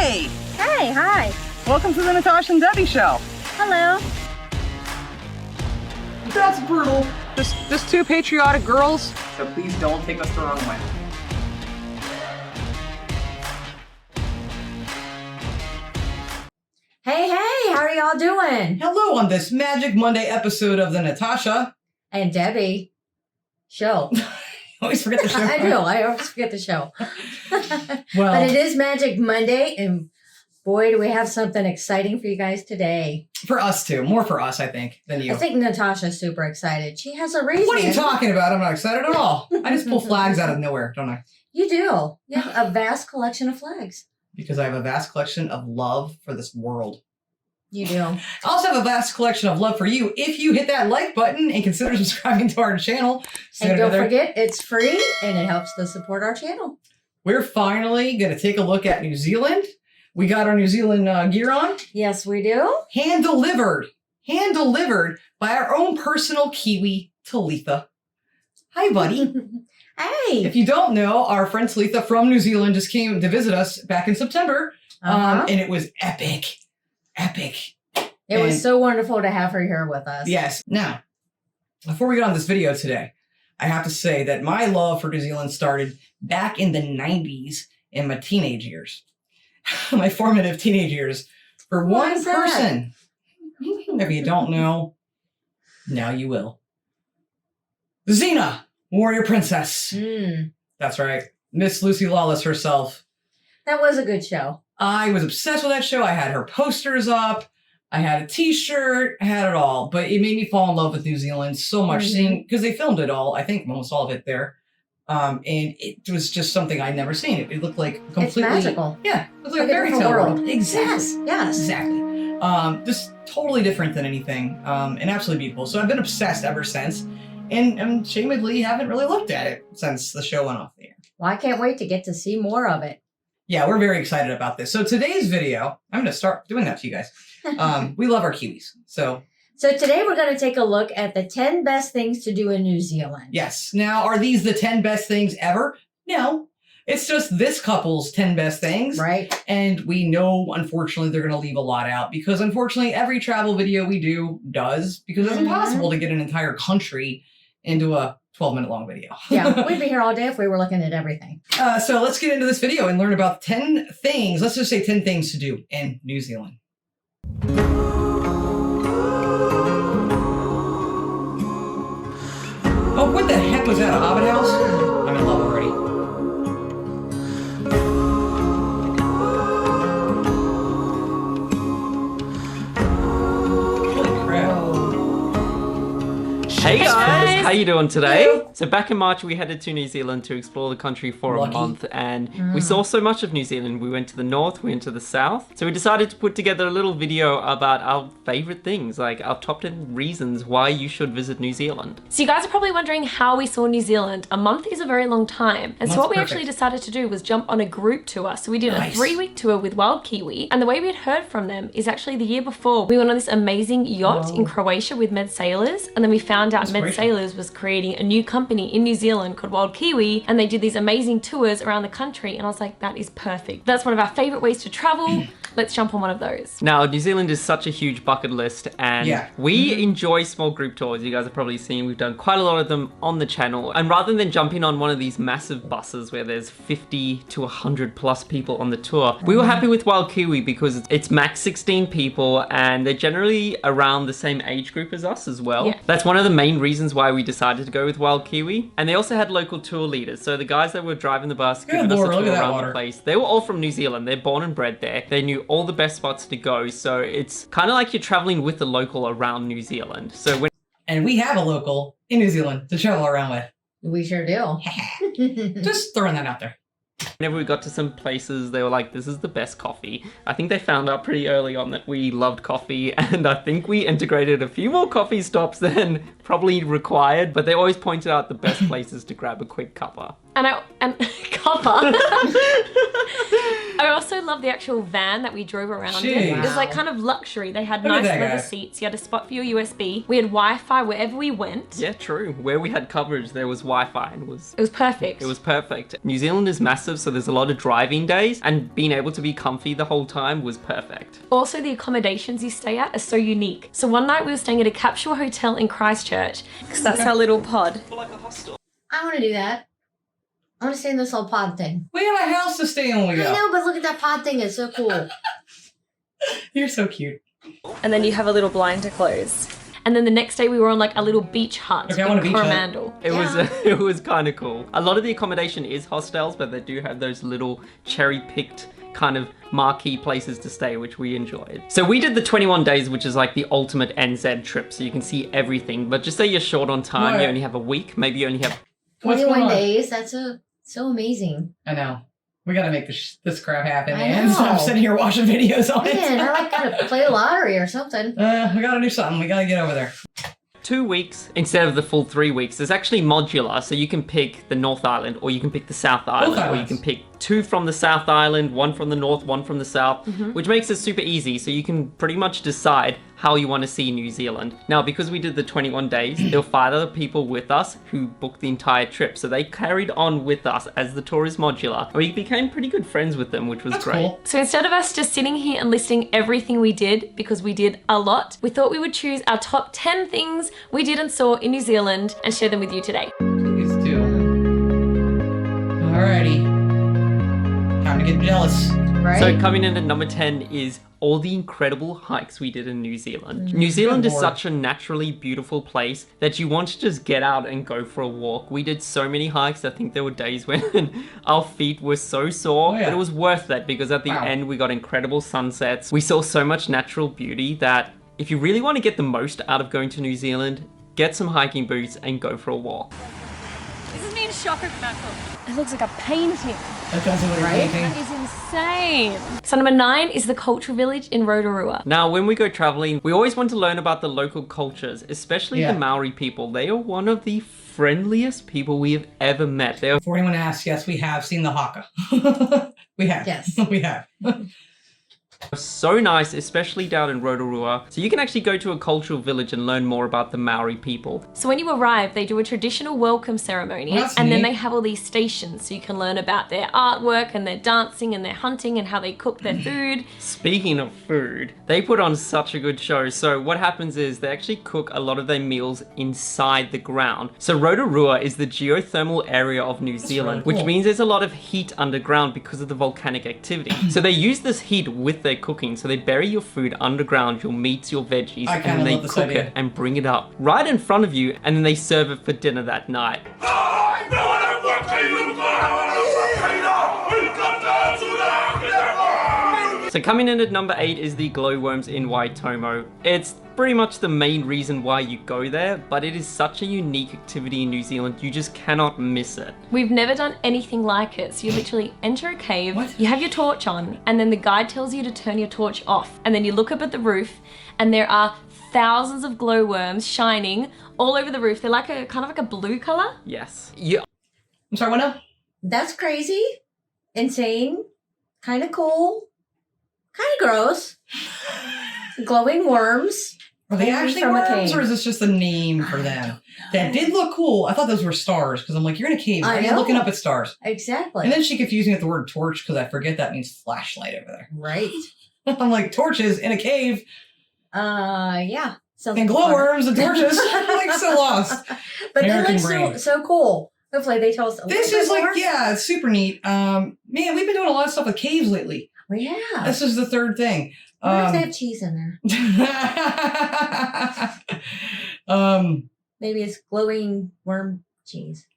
Hey! Hey, hi. Welcome to the Natasha and Debbie show. Hello. That's brutal. Just two patriotic girls, so please don't take us the wrong way. Hey, how are y'all doing? Hello on this Magic Monday episode of the Natasha And Debbie show. Always forget the show. I do. I always forget the show. Well, but it is Magic Monday, and boy, do we have something exciting for you guys today. for us too. More for us, I think, than you. I think Natasha's super excited. She has a reason. What are you talking about? I'm not excited at all. I just pull flags out of nowhere, don't I? You do. You have a vast collection of flags. Because I have a vast collection of love for this world. You do. I also have a vast collection of love for you if you hit that like button and consider subscribing to our channel. And don't forget, it's free and it helps to support our channel. We're finally going to take a look at New Zealand. We got our New Zealand gear on. Yes, we do. Hand delivered by our own personal Kiwi, Talitha. Hi, buddy. Hey. If you don't know, our friend Talitha from New Zealand just came to visit us back in September. And it was epic. It was so wonderful to have her here with us. Yes. Now, before we get on this video today, I have to say that my love for New Zealand started back in the 90s in my teenage years. My formative teenage years. For one person. If you don't know, now you will. Xena, Warrior Princess. That's right. Miss Lucy Lawless herself. That was a good show. I was obsessed with that show. I had her posters up. I had a t-shirt. I had it all. But it made me fall in love with New Zealand so much, seeing, because they filmed it all. I think almost all of it there. And it was just something I'd never seen. It looked like completely... It's magical. Yeah. It was like a fairy tale world. Exactly. Yes. Exactly. Just totally different than anything. And absolutely beautiful. So I've been obsessed ever since. And shamedly haven't really looked at it since the show went off the air. Well, I can't wait to get to see more of it. Yeah, we're very excited about this. So today's video, I'm going to start doing that to you guys. We love our Kiwis. So today we're going to take a look at the 10 best things to do in New Zealand. Yes. Now, are these the 10 best things ever? No. It's just this couple's 10 best things. Right. And we know, unfortunately, they're going to leave a lot out because, unfortunately, every travel video we do does, because it's impossible to get an entire country into a 12-minute long video. Yeah, we'd be here all day if we were looking at everything. So let's get into this video and learn about 10 things. Let's just say 10 things to do in New Zealand. Oh, what the heck was that, a Hobbit house? I'm in love already. Holy crap. Hey guys, how you doing today? So back in March we headed to New Zealand to explore the country for a month, and we saw so much of New Zealand. We went to the north, we went to the south. So we decided to put together a little video about our favorite things, like our top 10 reasons why you should visit New Zealand. So you guys are probably wondering how we saw New Zealand. A month is a very long time. And so what we actually decided to do was jump on a group tour. So we did a 3-week tour with Wild Kiwi. And the way we had heard from them is actually the year before we went on this amazing yacht in Croatia with Med Sailors. And then we found out Med Sailors was creating a new company in New Zealand called Wild Kiwi, and they did these amazing tours around the country, and I was like, that is perfect. That's one of our favorite ways to travel. Let's jump on one of those. Now, New Zealand is such a huge bucket list, and we enjoy small group tours. You guys have probably seen, we've done quite a lot of them on the channel. And rather than jumping on one of these massive buses where there's 50 to 100 plus people on the tour, we were happy with Wild Kiwi because it's max 16 people, and they're generally around the same age group as us as well. Yeah. That's one of the main reasons why we decided to go with Wild Kiwi. And they also had local tour leaders. So the guys that were driving the bus, giving us a tour around the place, they were all from New Zealand. They're born and bred there. They knew all the best spots to go. So it's kind of like you're traveling with a local around New Zealand. And we have a local in New Zealand to travel around with. We sure do. Just throwing that out there. Whenever we got to some places, they were like, this is the best coffee. I think they found out pretty early on that we loved coffee, and I think we integrated a few more coffee stops than probably required, but they always pointed out the best places to grab a quick cuppa. And copper. I also love the actual van that we drove around in. It was like kind of luxury. They had nice leather seats. You had a spot for your USB. We had Wi-Fi wherever we went. Yeah, true. Where we had coverage, there was Wi-Fi, and it was perfect. It was perfect. New Zealand is massive, so there's a lot of driving days, and being able to be comfy the whole time was perfect. Also, the accommodations you stay at are so unique. So one night we were staying at a capsule hotel in Christchurch, because that's our little pod. Like a hostel. I want to do that. I want to stay in this little pod thing. We have a house to stay in when we go. I know, but look at that pod thing. It's so cool. You're so cute. And then you have a little blind to close. And then the next day we were on like a little beach hut in Coromandel. It was kind of cool. A lot of the accommodation is hostels, but they do have those little cherry-picked kind of marquee places to stay, which we enjoyed. So we did the 21 days, which is like the ultimate NZ trip, so you can see everything. But just say you're short on time, you only have a week, maybe you only have 21 days. That's so amazing. I know. We gotta make this crap happen, man. So I'm sitting here watching videos on it. Man, I like gotta play a lottery or something. We gotta do something. We gotta get over there. 2 weeks instead of the full 3 weeks. There's actually modular, so you can pick the North Island or you can pick the South Island, or you can pick 2 from the South Island, 1 from the North, 1 from the South, which makes it super easy. So you can pretty much decide how you want to see New Zealand. Now, because we did the 21 days, there were 5 other people with us who booked the entire trip. So they carried on with us as the tour is modular. And we became pretty good friends with them, which was great. Cool. So instead of us just sitting here and listing everything we did, because we did a lot, we thought we would choose our top 10 things we did and saw in New Zealand and share them with you today. Please do. Alrighty. Time to get jealous. Right? So coming in at number 10 is all the incredible hikes we did in New Zealand. New Zealand is such a naturally beautiful place that you want to just get out and go for a walk. We did so many hikes. I think there were days when our feet were so sore, but it was worth that because at the end we got incredible sunsets. We saw so much natural beauty that if you really want to get the most out of going to New Zealand, get some hiking boots and go for a walk. This is me in shock over that. It looks like a painting. That does look like a painting. That is insane. So number 9 is the cultural village in Rotorua. Now, when we go traveling, we always want to learn about the local cultures, especially the Maori people. They are one of the friendliest people we have ever met. Before anyone asks, yes, we have seen the haka. We have. Yes. We have. So nice, especially down in Rotorua. So you can actually go to a cultural village and learn more about the Maori people. So when you arrive, they do a traditional welcome ceremony, and then they have all these stations so you can learn about their artwork and their dancing and their hunting and how they cook their food. Speaking of food, they put on such a good show. So what happens is they actually cook a lot of their meals inside the ground. So Rotorua is the geothermal area of New Zealand, which means there's a lot of heat underground because of the volcanic activity. So they use this heat with their cooking. So they bury your food underground, your meats, your veggies, and then they cook it and bring it up right in front of you, and then they serve it for dinner that night. So coming in at number 8 is the glowworms in Waitomo. It's pretty much the main reason why you go there, but it is such a unique activity in New Zealand, you just cannot miss it. We've never done anything like it. So you literally enter a cave, you have your torch on, and then the guide tells you to turn your torch off. And then you look up at the roof, and there are thousands of glowworms shining all over the roof. They're like a kind of like a blue color. Yes. I'm sorry, what now? That's crazy. Insane. Kind of cool. Kind of gross. Glowing worms. Are they actually worms, or is this just a name for them? That did look cool. I thought those were stars, because I'm like, you're in a cave. Why are you looking up at stars? Exactly. And then she confused me with the word torch, because I forget that means flashlight over there. Right. I'm like, torches in a cave. Yeah. And glowworms and torches. I'm like so lost. But they look so cool. Hopefully they tell us a This is like, it's super neat. Man, we've been doing a lot of stuff with caves lately. Well, yeah. This is the third thing. I wonder if they have cheese in there. Maybe it's glowing worm cheese.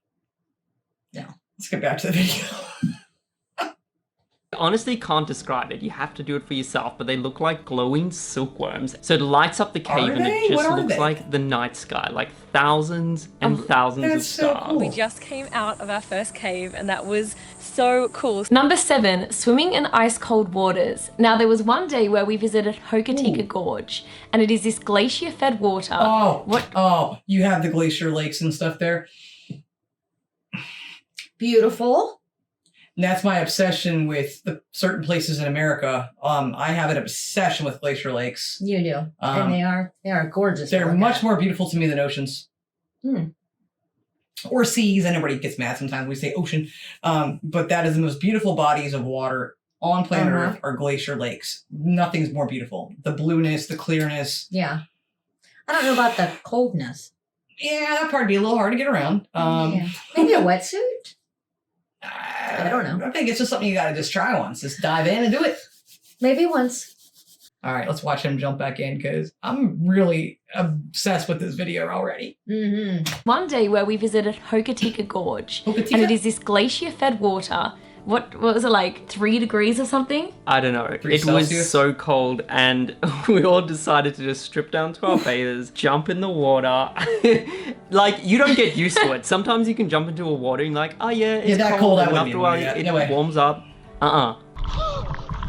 No. Let's get back to the video. Honestly can't describe it. You have to do it for yourself, but they look like glowing silkworms. So it lights up the cave and it just looks like the night sky, like thousands and thousands of stars. Cool. We just came out of our first cave and that was so cool. Number 7, swimming in ice cold waters. Now there was one day where we visited Hokitika Gorge, and it is this glacier fed water. Oh, you have the glacier lakes and stuff there. Beautiful. And that's my obsession with the certain places in America. I have an obsession with glacier lakes. You do. And they are gorgeous. They're much more beautiful to me than oceans. Or seas. Everybody gets mad sometimes we say ocean. But that is the most beautiful bodies of water on planet Earth are glacier lakes. Nothing's more beautiful. The blueness, the clearness. Yeah. I don't know about the coldness. Yeah, that part would be a little hard to get around. Maybe a wetsuit? I don't know. I think it's just something you got to just try once. Just dive in and do it. Maybe once. All right, let's watch him jump back in because I'm really obsessed with this video already. One day where we visited Hokitika Gorge, and it is this glacier-fed water. What was it, like 3 degrees or something? I don't know. It was so cold, and we all decided to just strip down to our bathers, jump in the water. Like, you don't get used to it. Sometimes you can jump into a water and like, oh yeah, it's cold. And after a while, it warms up.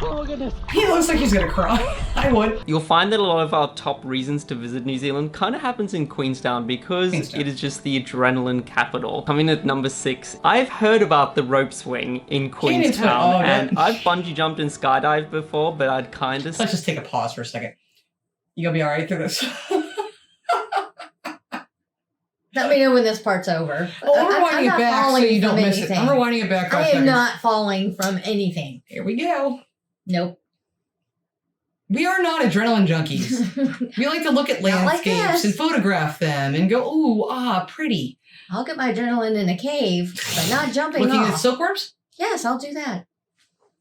Oh, goodness. He looks like he's gonna cry. I would. You'll find that a lot of our top reasons to visit New Zealand kind of happens in Queenstown because it is just the adrenaline capital. Coming at number 6, I've heard about the rope swing in Queenstown, and I've bungee jumped and skydived before, but I'd kind of... Let's just take a pause for a second. You gonna be all right through this? Let me know when this part's over. Oh, I'm rewinding it back so you don't miss it. I'm rewinding it back. I am not falling from anything. Here we go. Nope. We are not adrenaline junkies. We like to look at landscapes and photograph them and go, ooh, pretty. I'll get my adrenaline in a cave, but not jumping Looking at silkworms? Yes, I'll do that.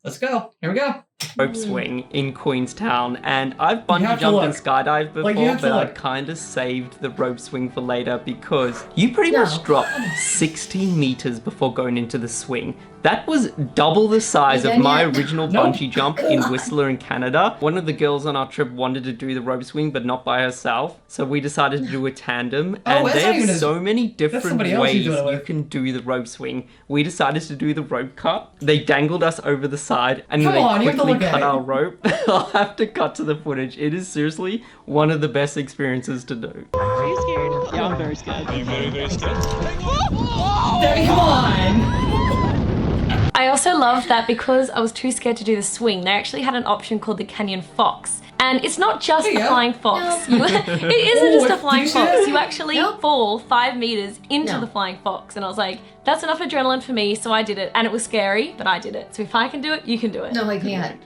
Let's go. Here we go. Rope swing in Queenstown, and I've bungee jumped and skydived before, but I'd kind of saved the rope swing for later because you pretty much drop 60 meters before going into the swing. That was double the size of my original bungee jump in Whistler in Canada. One of the girls on our trip wanted to do the rope swing, but not by herself. So we decided to do a tandem. And there's so many different ways you can do the rope swing. We decided to do the rope cut. They dangled us over the side and they quickly cut our rope. I'll have to cut to the footage. It is seriously one of the best experiences to do. Are you scared? Yeah, I'm very scared. Are you very, very scared? Debbie, come on! I also love that because I was too scared to do the swing, they actually had an option called the Canyon Fox. And it's not just the flying fox. No. It isn't just a flying fox. You actually fall 5 meters into the flying fox. And I was like, that's enough adrenaline for me, so I did it. And it was scary, but I did it. So if I can do it, you can do it. No, I can't.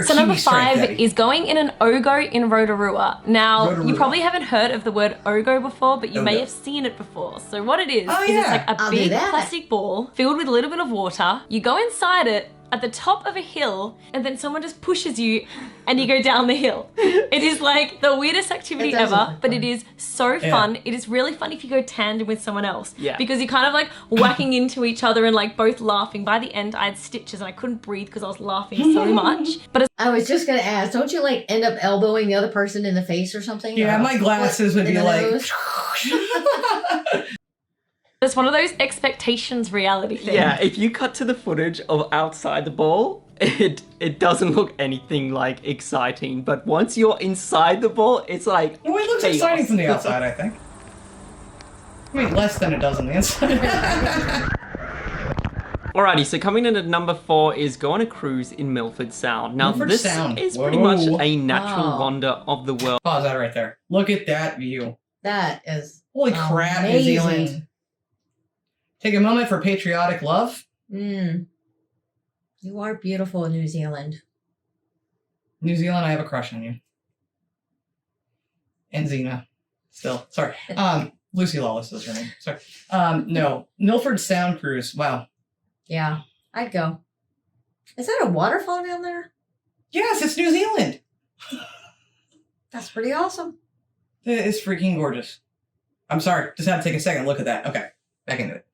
So number 5 is going in an Ogo in Rotorua. Now, you probably haven't heard of the word Ogo before, but you may have seen it before. So what it is it's like a big plastic ball filled with a little bit of water. You go inside it at the top of a hill, and then someone just pushes you and you go down the hill. It is like the weirdest activity ever, but it is so fun. It is really fun if you go tandem with someone else. Because you're kind of like whacking into each other and like both laughing. By the end, I had stitches and I couldn't breathe because I was laughing so much. But I was just gonna ask, don't you like end up elbowing the other person in the face or something? Yeah, my glasses would be like... It's one of those expectations reality things. Yeah, if you cut to the footage of outside the ball, it doesn't look anything like exciting. But once you're inside the ball, it's like it looks exciting from the outside, I think. I mean, less than it does on the inside. Alrighty, so coming in at number 4 is go on a cruise in Milford Sound. Now, this is pretty much a natural wonder of the world. Pause that right there. Look at that view. That is holy crap, New Zealand. Take a moment for patriotic love. You are beautiful in New Zealand. New Zealand, I have a crush on you. And Xena. Still. Sorry. Lucy Lawless is her name. Sorry. No. Milford Sound Cruise. Wow. Yeah, I'd go. Is that a waterfall down there? Yes, it's New Zealand. That's pretty awesome. It is freaking gorgeous. I'm sorry. Just had to take a second look at that. Okay. Back into it.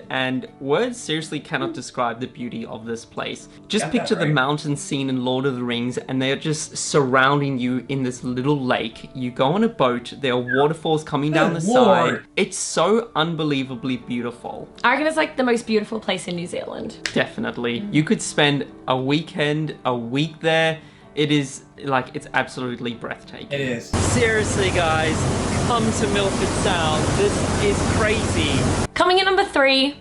And words seriously cannot describe the beauty of this place. Just picture the mountain scene in Lord of the Rings, and they are just surrounding you in this little lake. You go on a boat, there are waterfalls coming down the side. It's so unbelievably beautiful. I reckon it's like the most beautiful place in New Zealand. Definitely. You could spend a weekend, a week there. It is, like, it's absolutely breathtaking. It is. Seriously, guys, come to Milford Sound. This is crazy. Coming in number 3,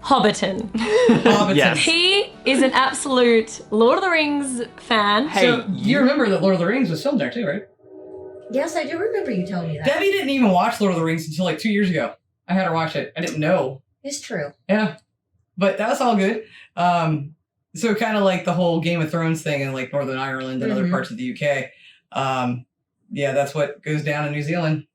Hobbiton. Hobbiton. Yes. He is an absolute Lord of the Rings fan. Hey, So, you remember that Lord of the Rings was filmed there too, right? Yes, I do remember you telling me that. Debbie didn't even watch Lord of the Rings until like 2 years ago. I had her watch it. I didn't know. It's true. Yeah. But that was all good. So kind of like the whole Game of Thrones thing in like Northern Ireland and other parts of the UK. Yeah, that's what goes down in New Zealand.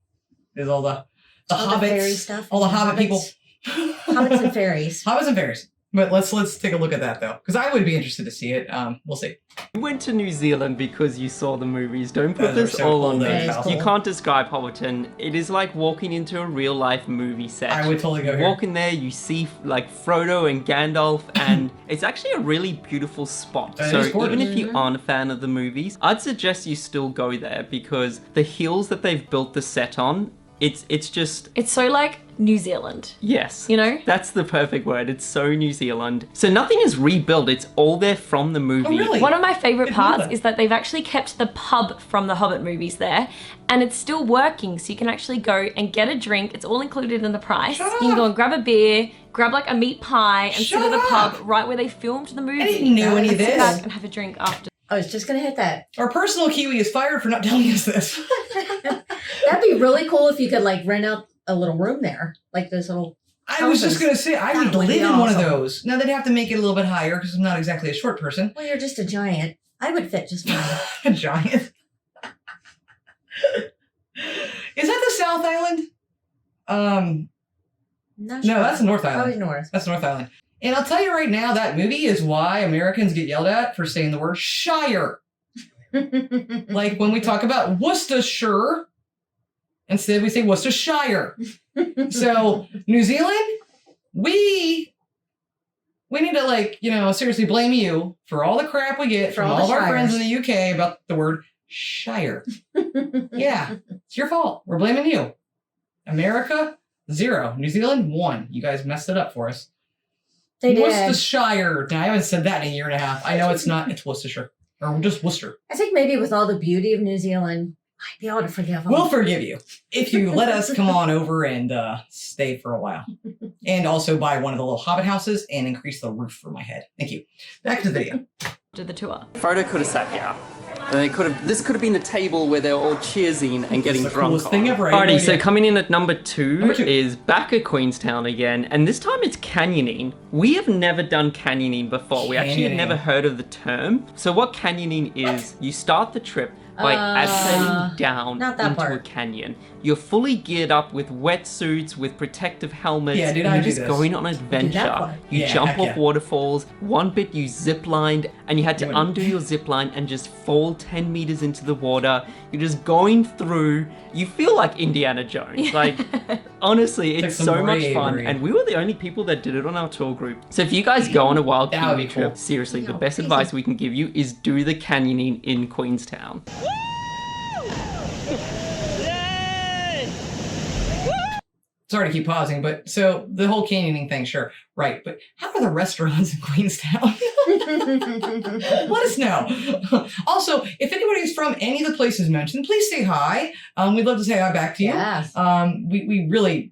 Is all the hobbits, the fairy stuff, all the hobbit people. Hobbits and fairies. Hobbits and fairies. But let's take a look at that though, because I would be interested to see it. We'll see. You went to New Zealand because you saw the movies. Don't put They're this so all cool, on me. though. Cool. You can't describe Hobbiton. It is like walking into a real life movie set. I would totally go You here. walk in there, you see like Frodo and Gandalf, and it's actually a really beautiful spot. It So is gorgeous. even if you aren't a fan of the movies, I'd suggest you still go there because the hills that they've built the set on, it's just, It's so like New Zealand. yes. You know? That's the perfect word. It's so New Zealand. So nothing is rebuilt. It's all there from the movie. Oh, really? One of my favorite Didn't know parts that. is that they've actually kept the pub from the Hobbit movies there, and it's still working, so you can actually go and get a drink. It's all included in the price. Shut You can go up. and grab a beer, grab like a meat pie, and Shut sit at the up. pub right where they filmed the movie. I didn't know any of and sit this. back and have a drink after. I was just going to hit that. Our personal Kiwi is fired for not telling us this. That'd be really cool if you could like rent out a little room there. Like this little... I was just going to say, I would That would live be in one of awesome. those. Now, they'd have to make it a little bit higher because I'm not exactly a short person. Well, you're just a giant. I would fit just fine. A giant. Is that the South Island? Not No, sure. that's North Probably Island. north. That's North Island. And I'll tell you right now, that movie is why Americans get yelled at for saying the word Shire. Like when we talk about Worcestershire, instead we say Worcestershire. So New Zealand, we need to like, seriously blame you for all the crap we get For from all all the of our friends in shires. the UK about the word Shire. Yeah, it's your fault. We're blaming you. America, 0. New Zealand, 1. You guys messed it up for us. They did. Worcestershire. Now, I haven't said that in a year and a half. I know it's not. It's Worcestershire. Or just Worcester. I think maybe with all the beauty of New Zealand, I'd be able to forgive them. We'll forgive you if you let us come on over and stay for a while. And also buy one of the little hobbit houses and increase the roof for my head. Thank you. Back to the video. To the tour. Frodo could have sat here. And this could have been a table where they're all cheersing and getting It's the drunk coolest on. thing ever. Alrighty, so coming in at number 2 Number 2. is back at Queenstown again, and this time it's canyoning. We have never done canyoning before. We actually had Canyoning. never heard of the term. So what canyoning is, you start the trip by ascending down not that into a part. canyon. You're fully geared up with wetsuits, with protective helmets, Yeah, dude, and I you're do just this. going on an that adventure. part. You Yeah, jump heck off yeah. waterfalls. One bit you zip lined, and you had to Wouldn't. undo your zip line and just fall 10 meters into the water. You're just going through. You feel like Indiana Jones. Like, honestly, Like it's some so much fun. bravery. And we were the only people that did it on our tour group. So if you guys go on a wild That would Kiwi be cool. trip, seriously, the Yeah, best crazy. advice we can give you is do the canyoning in Queenstown. Sorry to keep pausing, but so the whole canyoning thing, sure. Right. But how are the restaurants in Queenstown? Let us know. Also, if anybody's from any of the places mentioned, please say hi. We'd love to say hi back to you. Yes. We really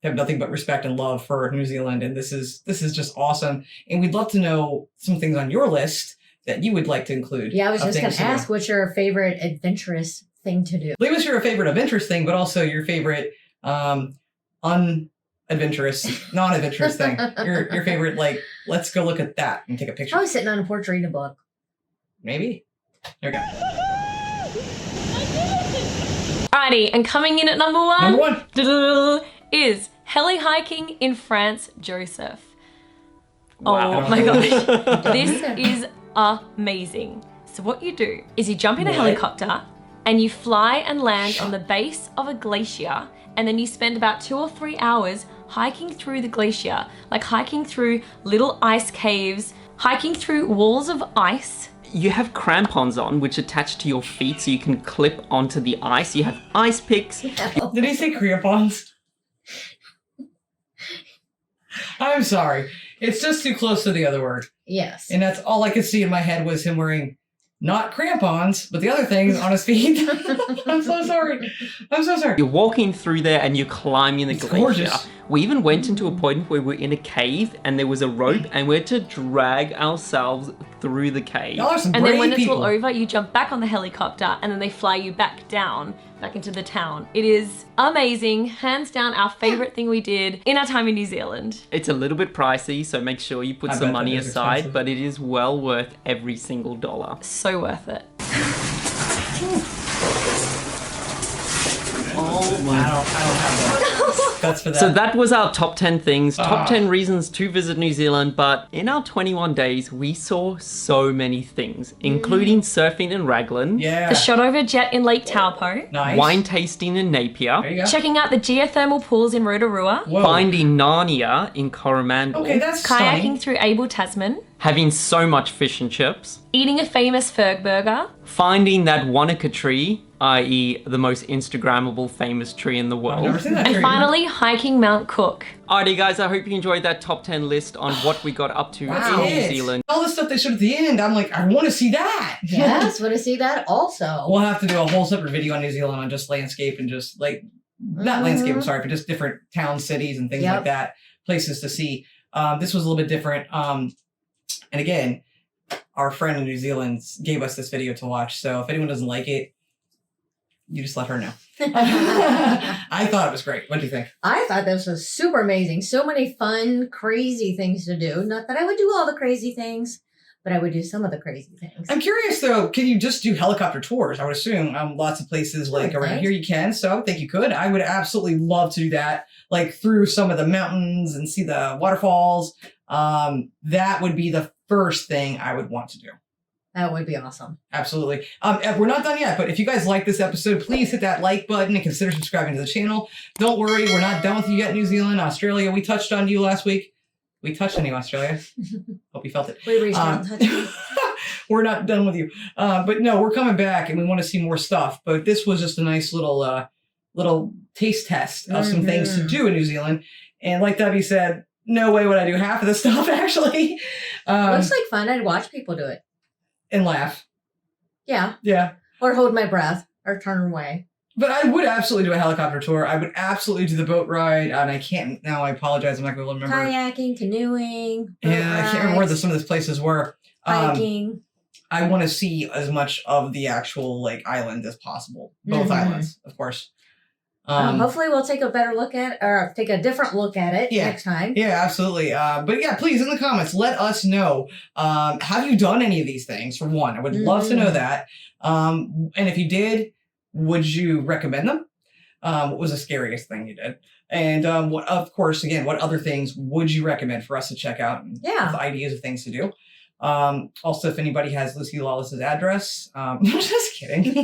have nothing but respect and love for New Zealand, and this is just awesome. And we'd love to know some things on your list that you would like to include. Yeah, I was of just going things to do. ask, what's your favorite adventurous thing to do? Leave us your favorite adventurous thing, but also your favorite unadventurous, non-adventurous thing. Your favorite, like, let's go look at that and take a picture. I was sitting on a porch reading a book. Maybe. There we go. Alrighty, and coming in at number 1. Number 1. Is heli hiking in France, Joseph. Wow. Oh my gosh. This is amazing. So what you do is you jump in a What? helicopter and you fly and land on the base of a glacier, and then you spend about 2 or 3 hours hiking through the glacier, like hiking through little ice caves, hiking through walls of ice. You have crampons on, which attach to your feet so you can clip onto the ice. You have ice picks. Did he say crampons? I'm sorry. It's just too close to the other word. Yes. And that's all I could see in my head was him wearing not crampons, but the other things on his feet. I'm so sorry. I'm so sorry. You're walking through there and you're climbing the glacier. Gorgeous. We even went into a point where we were in a cave and there was a rope and we had to drag ourselves through the cave. Y'all are some And then brave when it's people. all over, you jump back on the helicopter and then they fly you back down, back into the town. It is amazing. Hands down, our favorite thing we did in our time in New Zealand. It's a little bit pricey, so make sure you put I some bet money that is aside, expensive. but it is well worth every single dollar. So worth it. Oh, I don't have that. That's for that. So that was our top 10 things, top 10 Ah. reasons to visit New Zealand, but in our 21 days, we saw so many things, including surfing in Raglan, Yeah. The shot over jet in Lake Taupo. Nice. wine tasting in Napier, There you go. Checking out the geothermal pools in Rotorua. Whoa. finding Narnia in Coromandel, Okay, that's Kayaking stunning. through Abel Tasman. having so much fish and chips, Eating a famous Ferg burger. finding that Wanaka tree, i.e. the most Instagrammable famous tree in the I've never world. seen that. And tree. finally, hiking Mount Cook. Alrighty guys, I hope you enjoyed that top 10 list on what we got up to Wow. in New It. Zealand. All the stuff they showed at the end, I'm like, I want to see that. Yes, want to see that also. We'll have to do a whole separate video on New Zealand on just landscape and just like, not landscape, I'm sorry, but just different towns, cities, and things Yep. like that, places to see. This was a little bit different. And again, our friend in New Zealand gave us this video to watch. So if anyone doesn't like it, you just let her know. I thought it was great. What do you think? I thought this was super amazing. So many fun, crazy things to do. Not that I would do all the crazy things, but I would do some of the crazy things. I'm curious though, can you just do helicopter tours? I would assume lots of places like around here you can. So I would think you could. I would absolutely love to do that, like through some of the mountains and see the waterfalls. That would be the first thing I would want to do. That would be awesome. Absolutely. We're not done yet, but if you guys like this episode, please hit that like button and consider subscribing to the channel. Don't worry, we're not done with you yet, New Zealand, Australia. We touched on you last week. We touched on you, Australia. Hope you felt it. We reached out and touched you. We're not done with you. But no, we're coming back and we want to see more stuff. But this was just a nice little taste test of some things to do in New Zealand. And like Debbie said, no way would I do half of the stuff, actually. Looks like fun. I'd watch people do it. And laugh. Yeah. Yeah. Or hold my breath or turn away. But I would absolutely do a helicopter tour. I would absolutely do the boat ride. And I can't now. I apologize. I'm not going to remember. Kayaking, canoeing. boat Yeah, I can't remember where rides, some of those places were. hiking. I want to see as much of the actual like island as possible. Both Mhm. islands, of course. Hopefully we'll take a better look at or take a different look at it Yeah. next time. Yeah, absolutely. But yeah, please in the comments, let us know. Have you done any of these things? For one, I would love to know that. And if you did, would you recommend them? What was the scariest thing you did? And what, of course, again, what other things would you recommend for us to check out? And Yeah. with ideas of things to do. Also, if anybody has Lucy Lawless's address, I'm just kidding.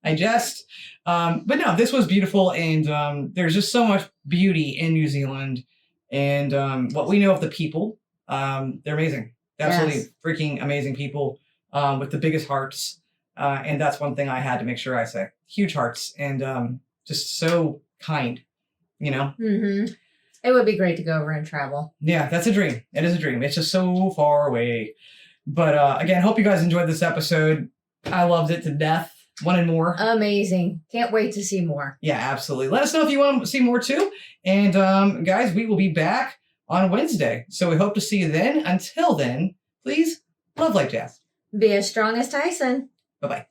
I jest. But no, this was beautiful, and there's just so much beauty in New Zealand, and what we know of the people, they're amazing. Absolutely Yes. freaking amazing people with the biggest hearts, and that's one thing I had to make sure I say. Huge hearts, and just so kind, you know? It would be great to go over and travel. Yeah, that's a dream. It is a dream. It's just so far away. But again, hope you guys enjoyed this episode. I loved it to death. Wanted more. Amazing. Can't wait to see more. Yeah, absolutely. Let us know if you want to see more too. And guys, we will be back on Wednesday. So we hope to see you then. Until then, please love like jazz. Be as strong as Tyson. Bye-bye.